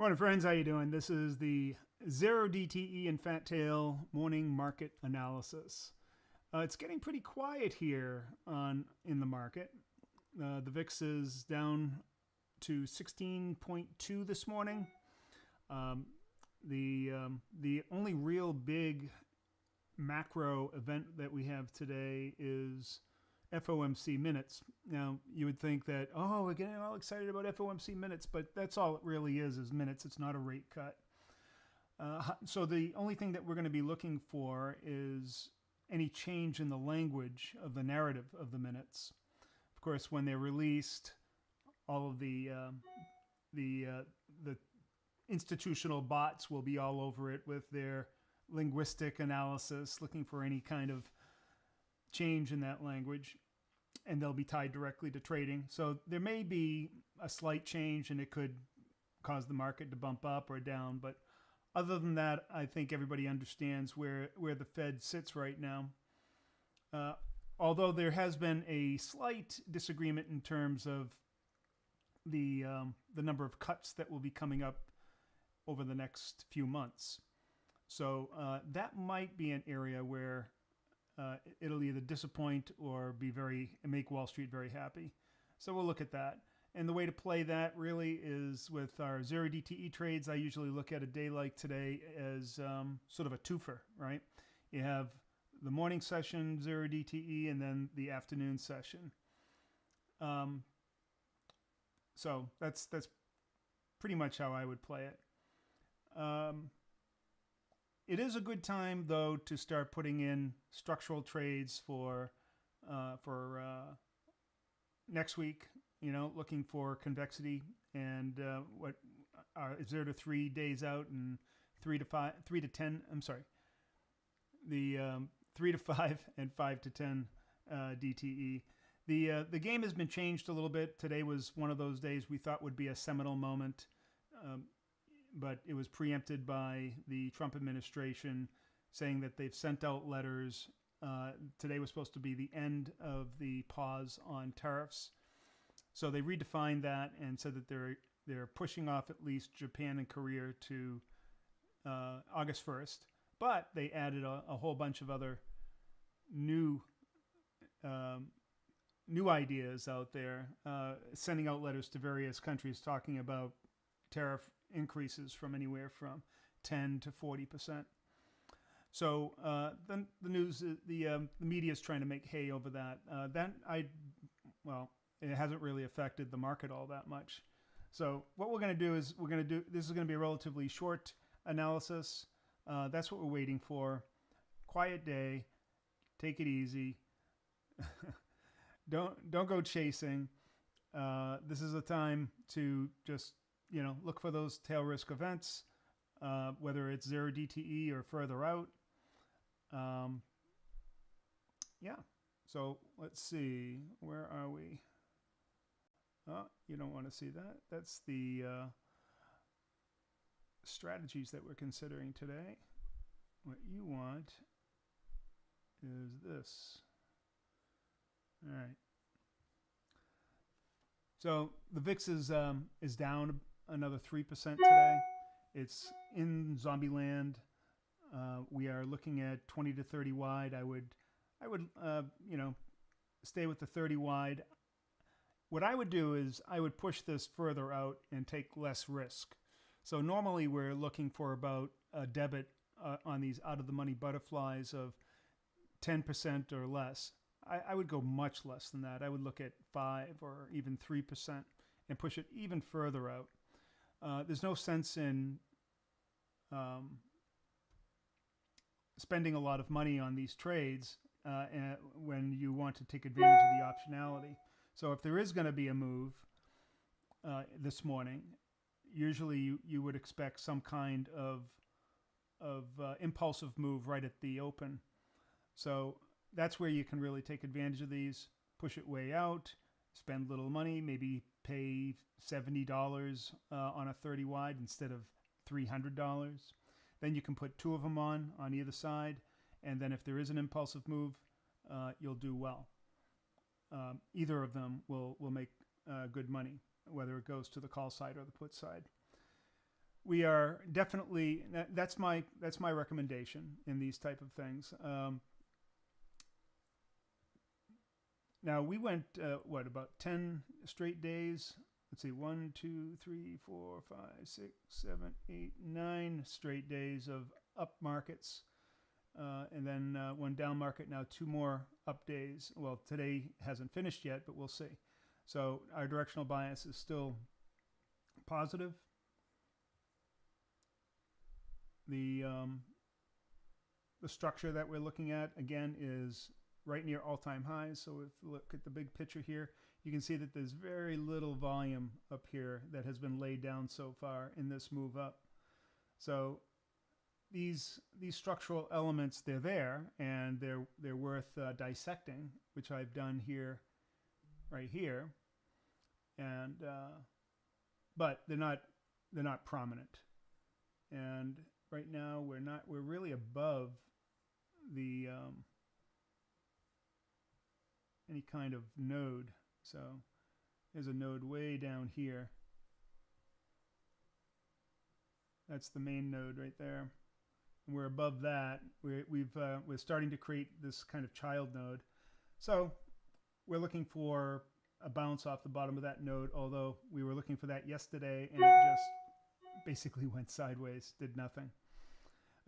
Morning, friends. How you doing? This is the 0DTE and Fat Tail morning market analysis. It's getting pretty quiet here in the market. The VIX is down to 16.2 this morning. The only real big macro event that we have today is FOMC minutes. Now, you would think that, oh, we're getting all excited about FOMC minutes, but that's all it really is minutes. It's not a rate cut. So the only thing that we're going to be looking for is any change in the language of the narrative of the minutes. Of course, when they're released, all of the institutional bots will be all over it with their linguistic analysis, looking for any kind of change in that language, and they'll be tied directly to trading. So there may be a slight change and it could cause the market to bump up or down. But other than that, I think everybody understands where the Fed sits right now. Although there has been a slight disagreement in terms of the number of cuts that will be coming up over the next few months. So that might be an area where it'll either disappoint or make Wall Street very happy. So we'll look at that. And the way to play that really is with our 0DTE trades. I usually look at a day like today as sort of a twofer, right? You have the morning session, 0DTE, and then the afternoon session. So that's pretty much how I would play it. It is a good time, though, to start putting in structural trades for next week. You know, looking for convexity and 0 to 3 days out and 3 to 10. I'm sorry, the 3 to 5 and 5 to 10 DTE. The game has been changed a little bit. Today was one of those days we thought would be a seminal moment. But it was preempted by the Trump administration saying that they've sent out letters. Today was supposed to be the end of the pause on tariffs. So they redefined that and said that they're pushing off at least Japan and Korea to August 1st. But they added a whole bunch of other new ideas out there, sending out letters to various countries talking about tariff increases from anywhere from 10 to 40%. So then the news, the media is trying to make hay over that. It hasn't really affected the market all that much. So what we're going to do is this is going to be a relatively short analysis. That's what we're waiting for. Quiet day. Take it easy. Don't go chasing. This is a time to just look for those tail risk events, whether it's 0DTE or further out. So let's see. Where are we? Oh, you don't want to see that. That's the strategies that we're considering today. What you want is this. All right. So the VIX is down another 3% today. It's in zombie land. We are looking at 20 to 30 wide. I would stay with the 30 wide. What I would do is I would push this further out and take less risk. So normally we're looking for about a debit on these out of the money butterflies of 10% or less. I would go much less than that. I would look at 5 or even 3% and push it even further out. There's no sense in spending a lot of money on these trades when you want to take advantage of the optionality. So if there is going to be a move this morning, usually you would expect some kind of impulsive move right at the open. So that's where you can really take advantage of these, push it way out, spend little money, maybe pay $70 on a 30 wide instead of $300. Then you can put 2 of them on either side. And then if there is an impulsive move, you'll do well. Either of them will make good money, whether it goes to the call side or the put side. we are definitely, that's my recommendation in these type of things. Now we went about 10 straight days. Let's see, 1, 2, 3, 4, 5, 6, 7, 8, 9 straight days of up markets, and then one down market. Now 2 more up days. Well, today hasn't finished yet, but we'll see. So our directional bias is still positive. The structure that we're looking at again is right near all-time highs. So if you look at the big picture here, you can see that there's very little volume up here that has been laid down so far in this move up. So these structural elements, they're there, and they're worth dissecting, which I've done here, right here, and but they're not prominent. And right now we're really above the any kind of node. So there's a node way down here. That's the main node right there. And we're above that. We're starting to create this kind of child node. So we're looking for a bounce off the bottom of that node, although we were looking for that yesterday and it just basically went sideways, did nothing.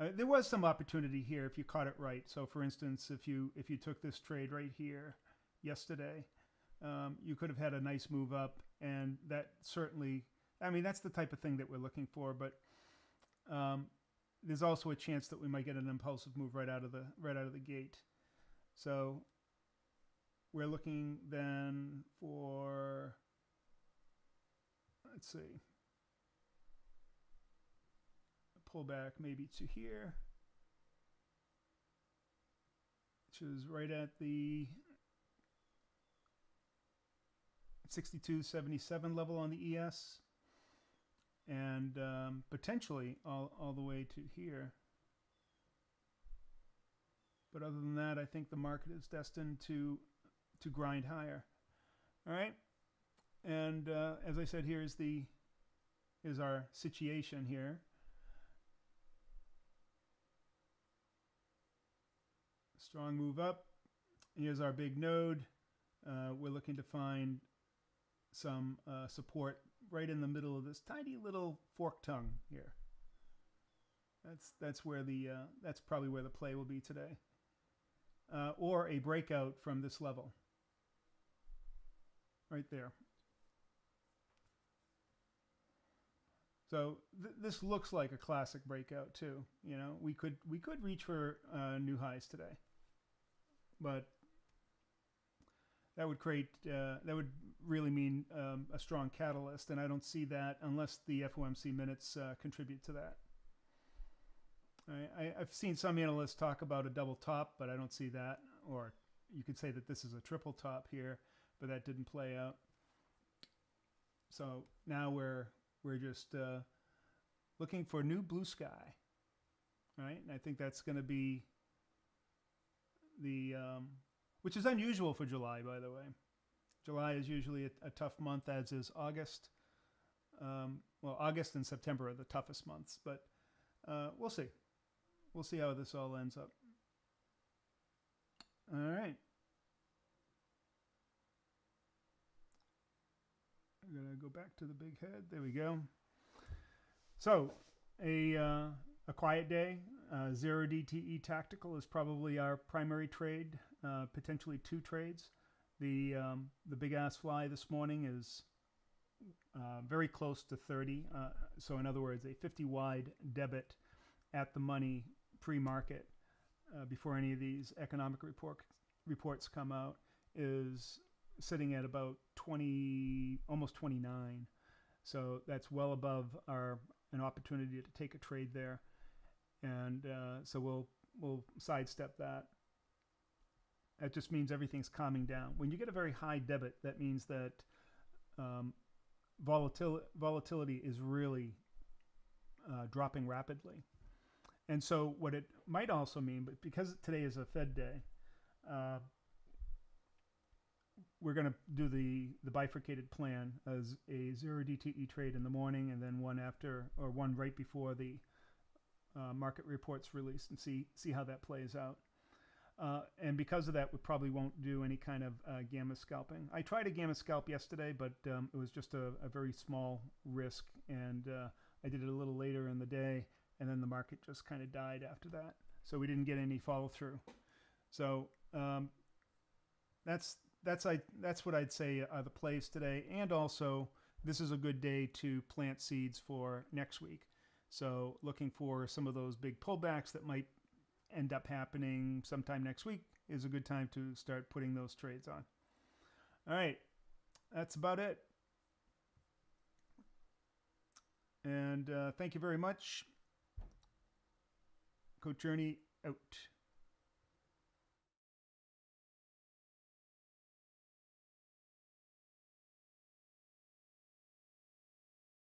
There was some opportunity here if you caught it right. So for instance, if you took this trade right here yesterday, you could have had a nice move up, and that certainly, I mean, that's the type of thing that we're looking for. But there's also a chance that we might get an impulsive move right out of the gate. So we're looking then for, let's see, a pullback maybe to here, which is right at the 62.77 level on the ES, and potentially all the way to here. But other than that, I think the market is destined to grind higher. All right, and as I said, here's our situation here. Strong move up. Here's our big node. We're looking to find some support right in the middle of this tiny little fork tongue here. That's where that's probably where the play will be today, or a breakout from this level right there. So this looks like a classic breakout too. You know, we could reach for new highs today, but that would create that would really mean a strong catalyst, and I don't see that unless the FOMC minutes contribute to that. I've seen some analysts talk about a double top, but I don't see that. Or you could say that this is a triple top here, but that didn't play out. So now we're just looking for new blue sky, right? And I think that's going to be the which is unusual for July, by the way. July is usually a tough month, as is August. Well, August and September are the toughest months, but we'll see. We'll see how this all ends up. All right. I'm going to go back to the big head. There we go. So a quiet day. 0 DTE tactical is probably our primary trade, potentially 2 trades. The big ass fly this morning is very close to 30. So in other words, a 50 wide debit at the money pre-market before any of these economic reports come out is sitting at about 20, almost 29. So that's well above an opportunity to take a trade there. And so we'll sidestep that. That just means everything's calming down. When you get a very high debit, that means that volatility is really dropping rapidly. And so what it might also mean, but because today is a Fed day, we're going to do the bifurcated plan as a 0 DTE trade in the morning, and then one after, or one right before the market reports released, and see how that plays out. And because of that, we probably won't do any kind of gamma scalping. I tried a gamma scalp yesterday, but it was just a very small risk, and I did it a little later in the day, and then the market just kind of died after that. So we didn't get any follow through. So that's what I'd say are the plays today. And also, this is a good day to plant seeds for next week. So looking for some of those big pullbacks that might end up happening sometime next week is a good time to start putting those trades on. All right, that's about it. And thank you very much. Coach Journey out.